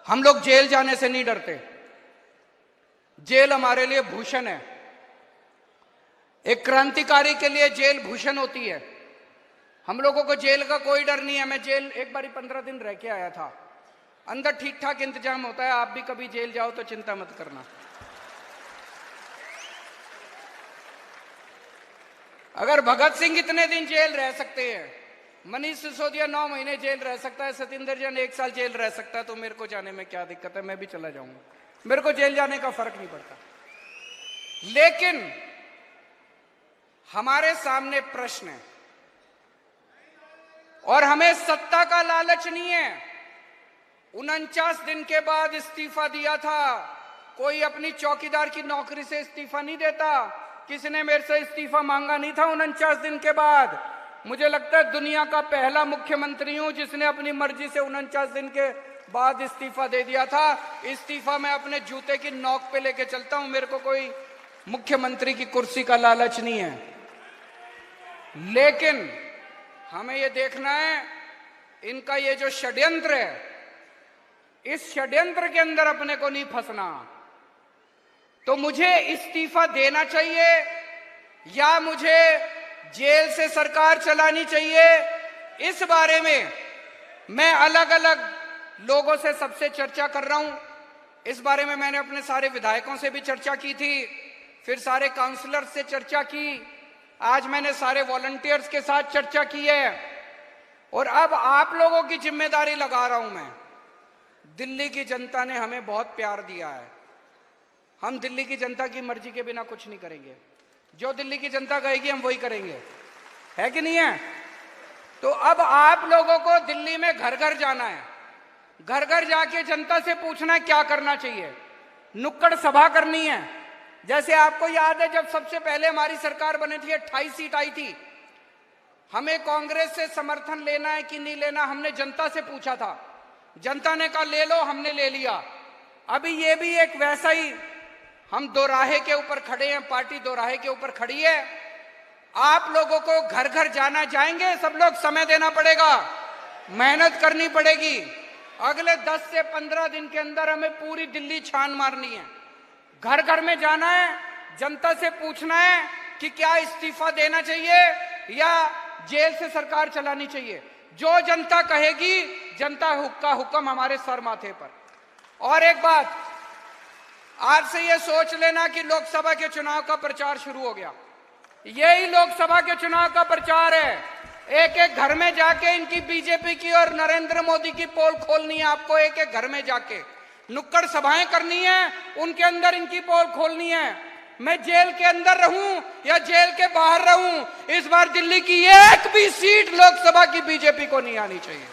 हम लोग जेल जाने से नहीं डरते। जेल हमारे लिए भूषण है। एक क्रांतिकारी के लिए जेल भूषण होती है। हम लोगों को जेल का कोई डर नहीं है। मैं जेल एक बारी 15 दिन रह के आया था। अंदर ठीक ठाक इंतजाम होता है। आप भी कभी जेल जाओ तो चिंता मत करना। अगर भगत सिंह इतने दिन जेल रह सकते हैं, मनीष सिसोदिया 9 महीने जेल रह सकता है, सतिंदर जैन 1 साल जेल रह सकता है, तो मेरे को जाने में क्या दिक्कत है? मैं भी चला जाऊंगा। मेरे को जेल जाने का फर्क नहीं पड़ता। लेकिन हमारे सामने प्रश्न है और हमें सत्ता का लालच नहीं है। 49 दिन के बाद इस्तीफा दिया था। कोई अपनी चौकीदार की नौकरी से इस्तीफा नहीं देता। किसी ने मेरे से इस्तीफा मांगा नहीं था 49 दिन के बाद। मुझे लगता है दुनिया का पहला मुख्यमंत्री हूं जिसने अपनी मर्जी से 49 दिन के बाद इस्तीफा दे दिया था। इस्तीफा मैं अपने जूते की नोक पे लेके चलता हूं। मेरे को कोई मुख्यमंत्री की कुर्सी का लालच नहीं है। लेकिन हमें यह देखना है इनका ये जो षड्यंत्र है, इस षड्यंत्र के अंदर अपने को नहीं फंसना। तो मुझे इस्तीफा देना चाहिए या मुझे जेल से सरकार चलानी चाहिए? इस बारे में मैं अलग अलग लोगों से सबसे चर्चा कर रहा हूं। इस बारे में मैंने अपने सारे विधायकों से भी चर्चा की थी, फिर सारे काउंसलर से चर्चा की, आज मैंने सारे वॉलंटियर्स के साथ चर्चा की है और अब आप लोगों की जिम्मेदारी लगा रहा हूं मैं। दिल्ली की जनता ने हमें बहुत प्यार दिया है। हम दिल्ली की जनता की मर्जी के बिना कुछ नहीं करेंगे। जो दिल्ली की जनता कहेगी हम वही करेंगे, है कि नहीं है? तो अब आप लोगों को दिल्ली में घर घर जाना है। घर घर जाके जनता से पूछना है क्या करना चाहिए। नुक्कड़ सभा करनी है। जैसे आपको याद है जब सबसे पहले हमारी सरकार बनी थी 28 सीट आई थी। हमें कांग्रेस से समर्थन लेना है कि नहीं लेना, हमने जनता से पूछा था। जनता ने कहा ले लो, हमने ले लिया। अभी ये भी एक वैसा ही, हम दोराहे के ऊपर खड़े हैं, पार्टी दोराहे के ऊपर खड़ी है। आप लोगों को घर घर जाना, जाएंगे सब लोग, समय देना पड़ेगा, मेहनत करनी पड़ेगी। अगले 10 से 15 दिन के अंदर हमें पूरी दिल्ली छान मारनी है। घर घर में जाना है, जनता से पूछना है कि क्या इस्तीफा देना चाहिए या जेल से सरकार चलानी चाहिए। जो जनता कहेगी, जनता का हुक्म हमारे सर माथे पर। और एक बात, आज से ये सोच लेना कि लोकसभा के चुनाव का प्रचार शुरू हो गया। यही लोकसभा के चुनाव का प्रचार है। एक एक घर में जाके इनकी बीजेपी की और नरेंद्र मोदी की पोल खोलनी है। आपको एक एक घर में जाके नुक्कड़ सभाएं करनी है, उनके अंदर इनकी पोल खोलनी है। मैं जेल के अंदर रहूं या जेल के बाहर रहूं, इस बार दिल्ली की एक भी सीट लोकसभा की बीजेपी को नहीं आनी चाहिए।